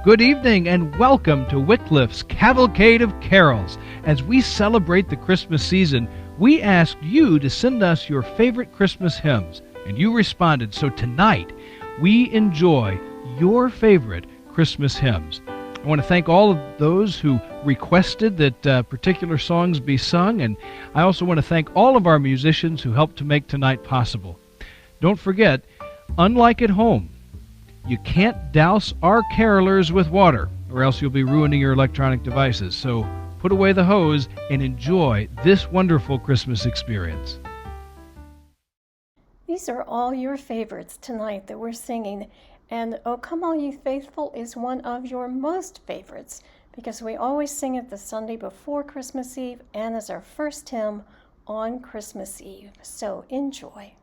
Good evening and welcome to Wycliffe's Cavalcade of Carols. As we celebrate the Christmas season, we asked you to send us your favorite Christmas hymns, and you responded. So tonight, we enjoy your favorite Christmas hymns. I want to thank all of those who requested that particular songs be sung, and I also want to thank all of our musicians who helped to make tonight possible. Don't forget, unlike at home, you can't douse our carolers with water, or else you'll be ruining your electronic devices. So put away the hose and enjoy this wonderful Christmas experience. These are all your favorites tonight that we're singing. And "O Come All Ye Faithful" is one of your most favorites because we always sing it the Sunday before Christmas Eve and as our first hymn on Christmas Eve. So enjoy.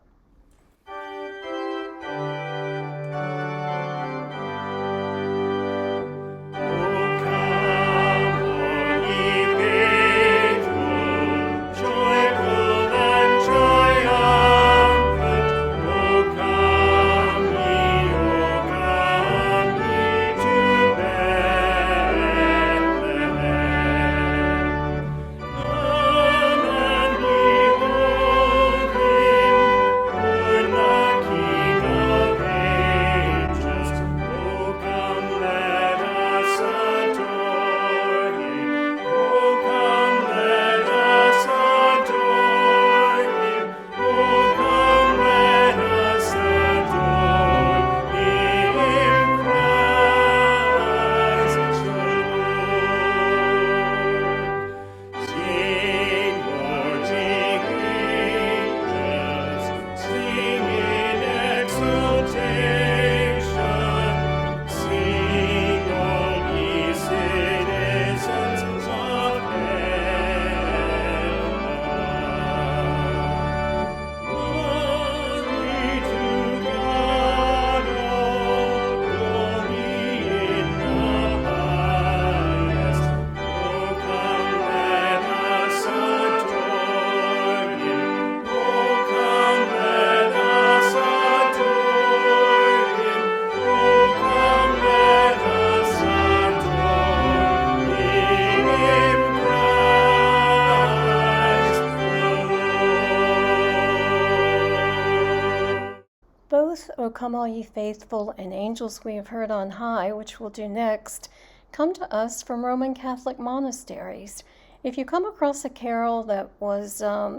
Both "O Come All Ye Faithful" and "Angels We Have Heard on High," which we'll do next, come to us from Roman Catholic monasteries. If you come across a carol that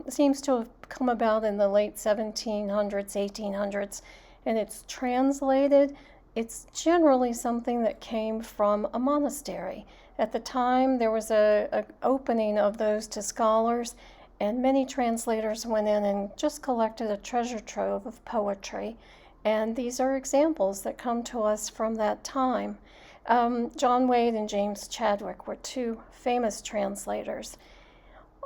seems to have come about in the late 1700s, 1800s, and it's translated, it's generally something that came from a monastery. At the time, there was an opening of those to scholars, and many translators went in and just collected a treasure trove of poetry. And these are examples that come to us from that time. John Wade and James Chadwick were two famous translators.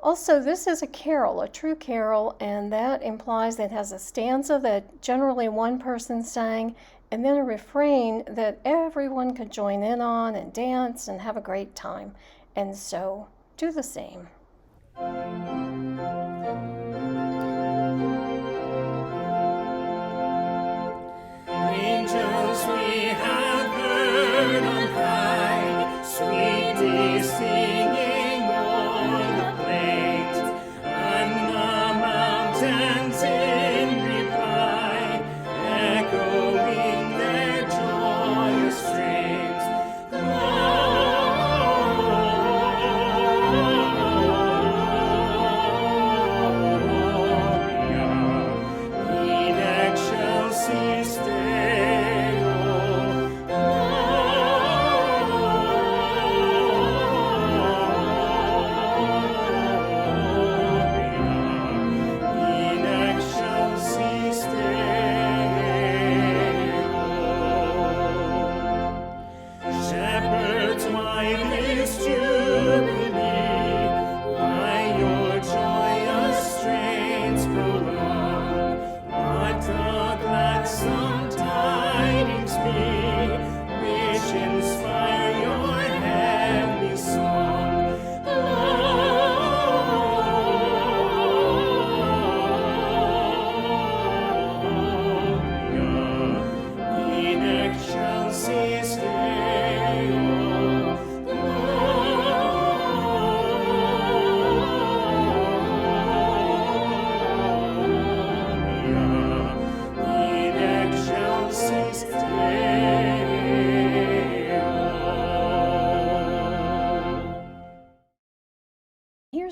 Also, this is a carol, a true carol, and that implies that it has a stanza that generally one person sang, and then a refrain that everyone could join in on and dance and have a great time. And so, do the same. Angels we have heard on high, sweetly singing o'er the plains, and the mountains in reply, echoing their joyous strains. Glory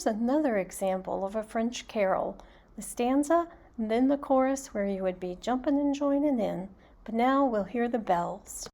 another example of a French carol. The stanza, and then the chorus where you would be jumping and joining in. But now we'll hear the bells.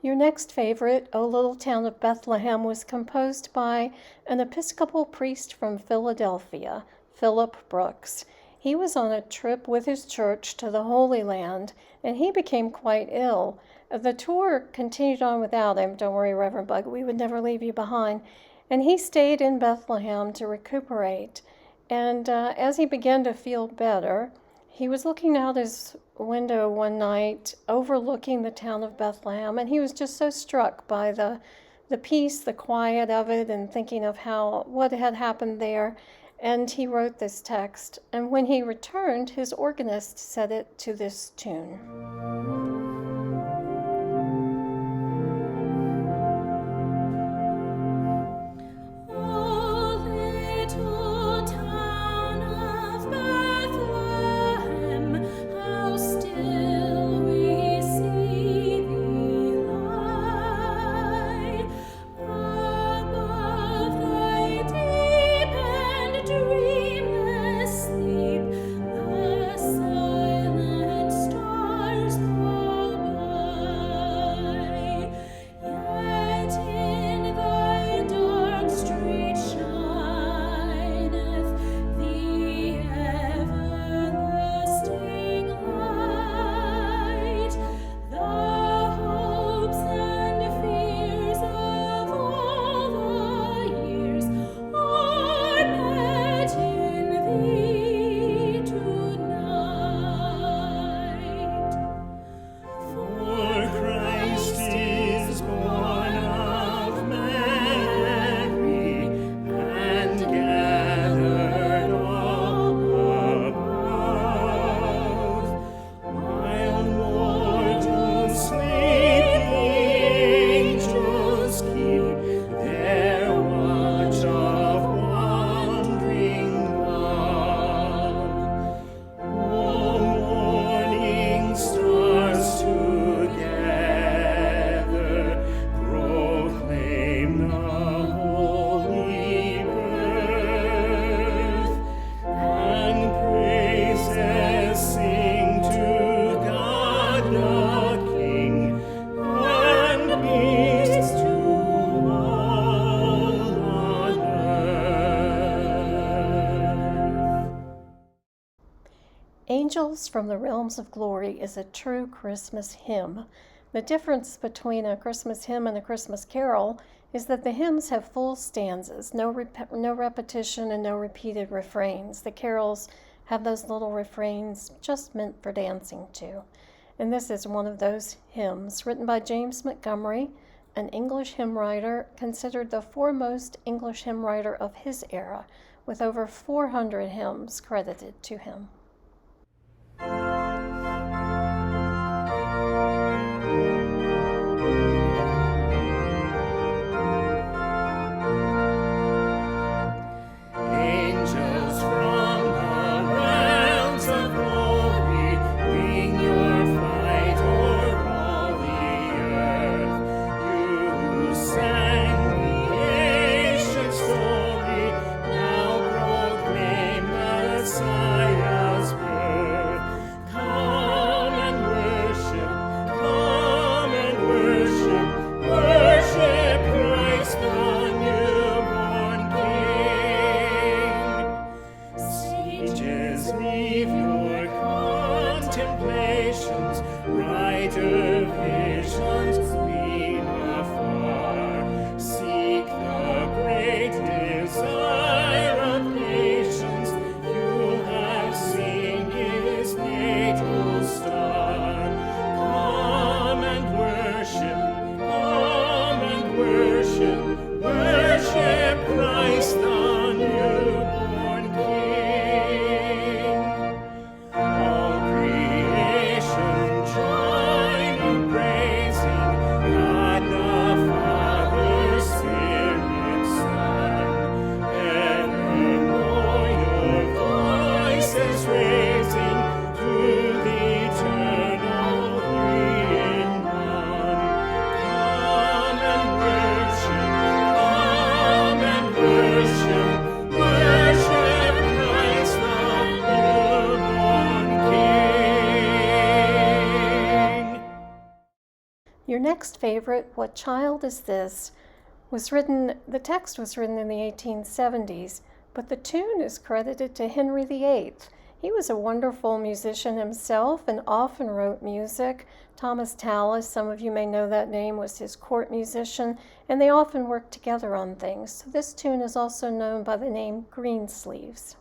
Your next favorite, O Little Town of Bethlehem, was composed by an Episcopal priest from Philadelphia, Philip Brooks. He was on a trip with his church to the Holy Land, and he became quite ill. The tour continued on without him. Don't worry, Reverend Bug, we would never leave you behind. And he stayed in Bethlehem to recuperate. And as he began to feel better, he was looking out his window one night overlooking the town of Bethlehem, and he was just so struck by the peace, the quiet of it, and thinking of what had happened there. And he wrote this text, and when he returned, his organist set it to this tune. Angels from the Realms of Glory is a true Christmas hymn. The difference between a Christmas hymn and a Christmas carol is that the hymns have full stanzas, no repetition and no repeated refrains. The carols have those little refrains just meant for dancing to. And this is one of those hymns written by James Montgomery, an English hymn writer considered the foremost English hymn writer of his era, with over 400 hymns credited to him. Angels from the realms of glory, wing your flight o'er all the earth. You who sang the ancient story, now proclaim Messiah's birth. Come and worship, worship Christ the newborn King. Sages, leave your contemplations, brighter visions gleam afar. Seek the great desire of nations, you have seen his natal star. Come and worship Christ the newborn King. All creation join in praising God the Father, Spirit, Son. Evermore your voices raising to the eternal three in one. Come and worship Christ the newborn King. Your next favorite, What Child Is This?, the text was written in the 1870s, but the tune is credited to Henry VIII. He was a wonderful musician himself and often wrote music. Thomas Tallis, some of you may know that name, was his court musician, and they often worked together on things. So this tune is also known by the name Greensleeves.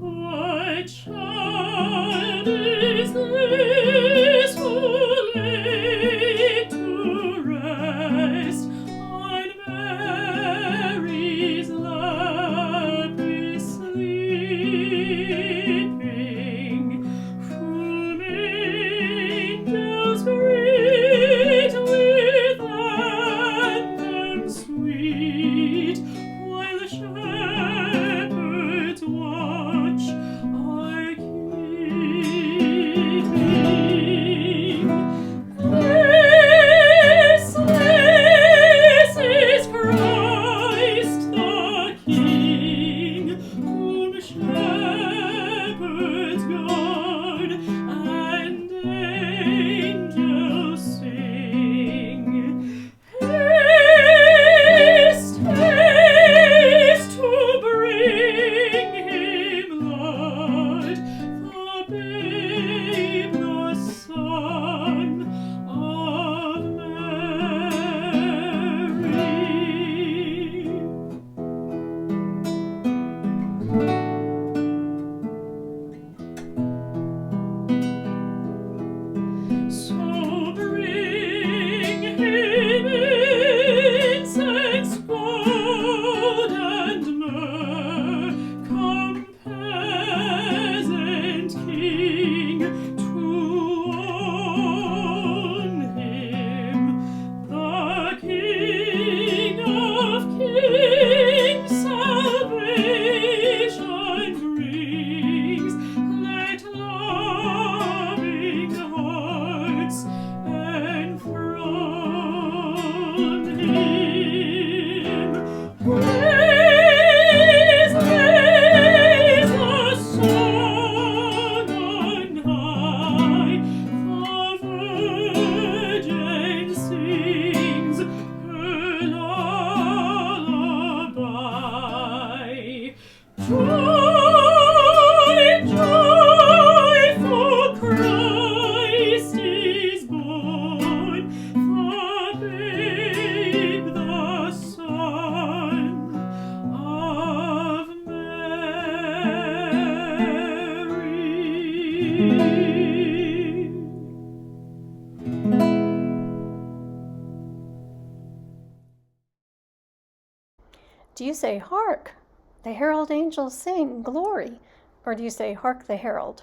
What child is this who laid to rest on Mary's lap is sleeping, whom angels greet with anthems sweet, while the shepherds watch are keeping Do you say, "Hark, the herald angels sing, glory," or do you say, "Hark the herald"?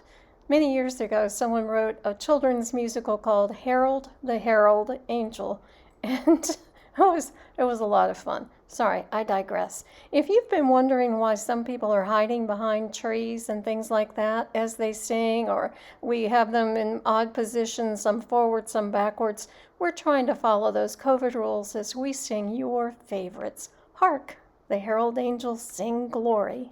Many years ago, someone wrote a children's musical called Harold the Herald Angel, and it was a lot of fun. Sorry, I digress. If you've been wondering why some people are hiding behind trees and things like that as they sing, or we have them in odd positions, some forward, some backwards, we're trying to follow those COVID rules as we sing your favorites. Hark, the herald angels sing glory.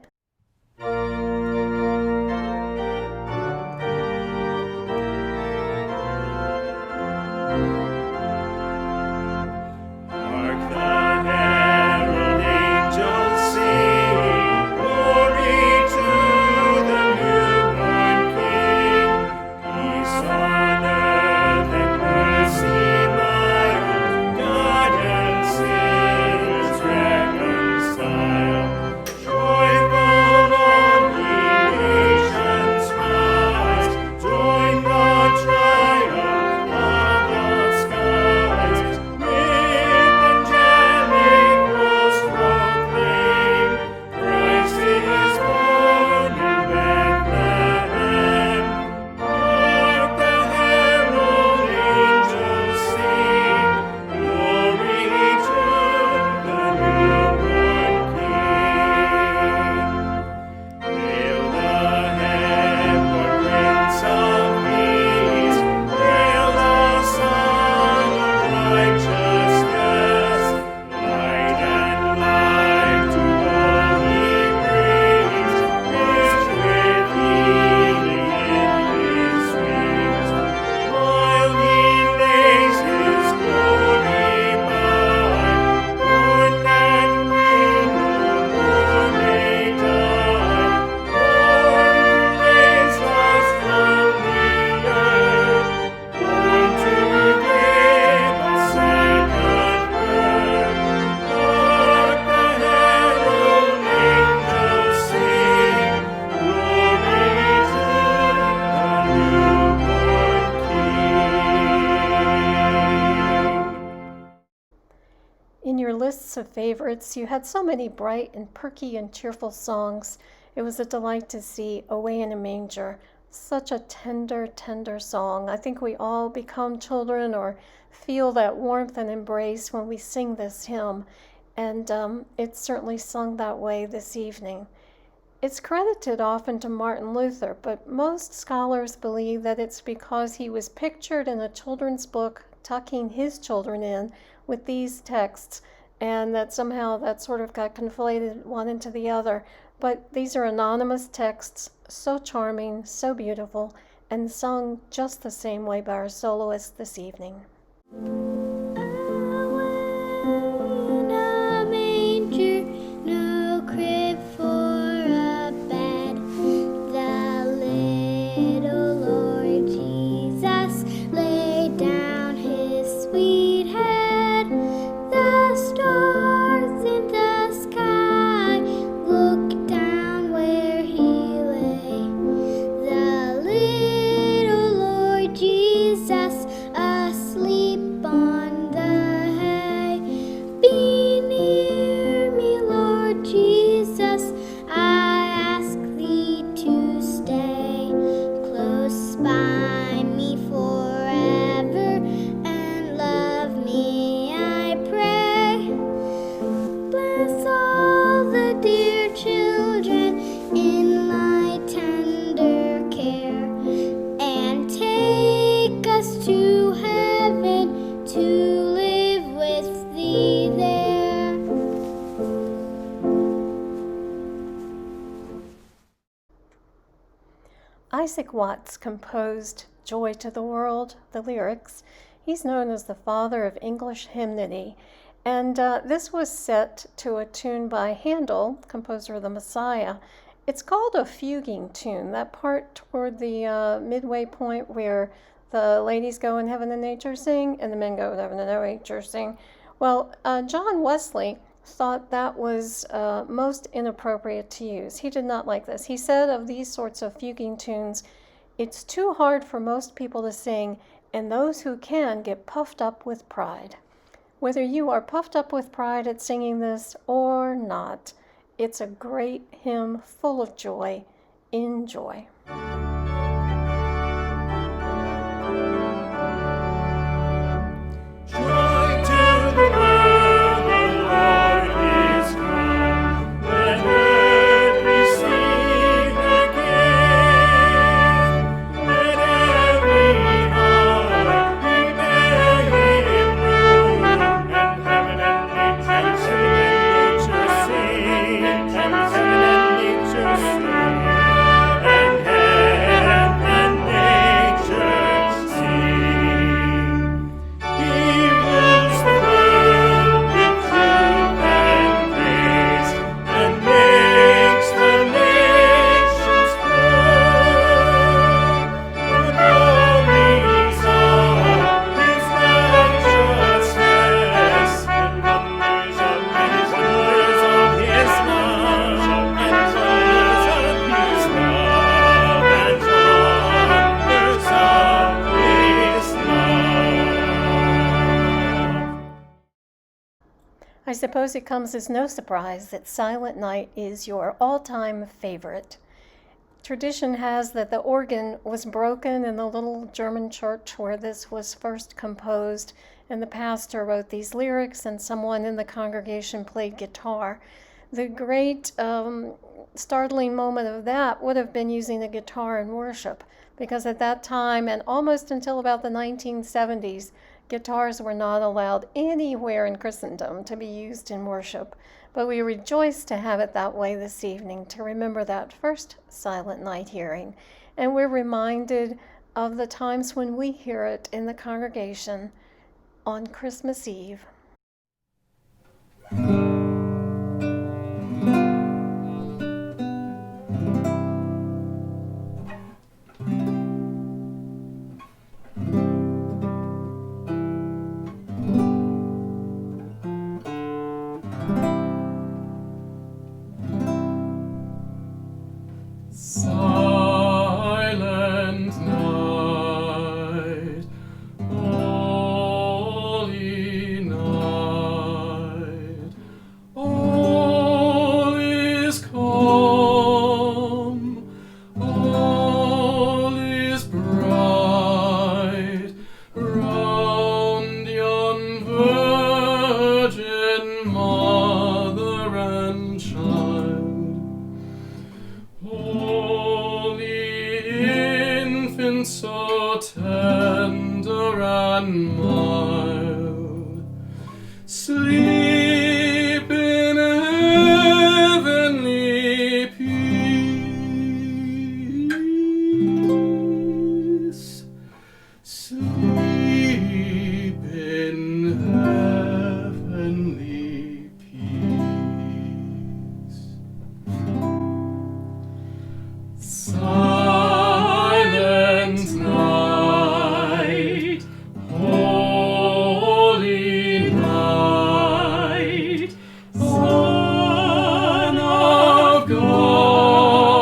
In your lists of favorites, you had so many bright and perky and cheerful songs. It was a delight to see Away in a Manger. Such a tender, tender song. I think we all become children or feel that warmth and embrace when we sing this hymn, and it's certainly sung that way this evening. It's credited often to Martin Luther, but most scholars believe that it's because he was pictured in a children's book tucking his children in with these texts, and that somehow that sort of got conflated one into the other. But these are anonymous texts, so charming, so beautiful, and sung just the same way by our soloist this evening. Isaac Watts composed Joy to the World, the lyrics. He's known as the father of English hymnody, and this was set to a tune by Handel, composer of the Messiah. It's called a fuguing tune, that part toward the midway point where the ladies go in heaven and nature sing, and the men go in heaven and nature sing. Well, John Wesley thought that was most inappropriate to use. He did not like this. He said of these sorts of fuguing tunes, it's too hard for most people to sing, and those who can get puffed up with pride. Whether you are puffed up with pride at singing this or not, it's a great hymn full of joy. Enjoy. I suppose it comes as no surprise that Silent Night is your all-time favorite. Tradition has that the organ was broken in the little German church where this was first composed, and the pastor wrote these lyrics and someone in the congregation played guitar. The great startling moment of that would have been using the guitar in worship, because at that time and almost until about the 1970s, guitars were not allowed anywhere in Christendom to be used in worship. But we rejoice to have it that way this evening to remember that first Silent Night hearing. And we're reminded of the times when we hear it in the congregation on Christmas Eve. Silent night, holy night, all is calm, all is bright, round yon virgin mother and child. Holy infant, so tender and mild, sleep in heavenly peace. Sleep in heavenly peace. Silent night, holy night, Son of God,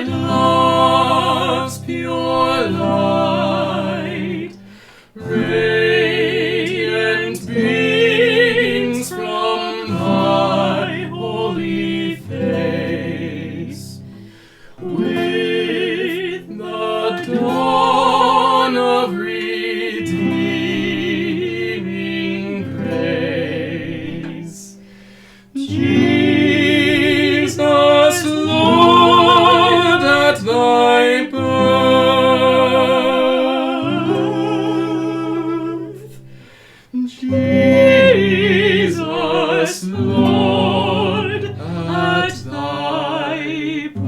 love's pure light, radiant beams from thy holy face. With the dawn of redeeming grace, Jesus, Lord, at thy birth, Jesus, Lord, at thy birth.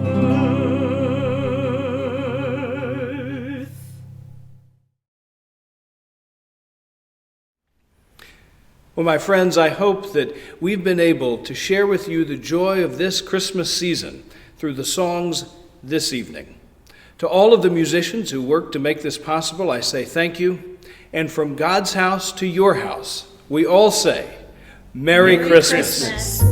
Well, my friends, I hope that we've been able to share with you the joy of this Christmas season through the songs this evening. To all of the musicians who worked to make this possible, I say thank you. And from God's house to your house, we all say, Merry Christmas.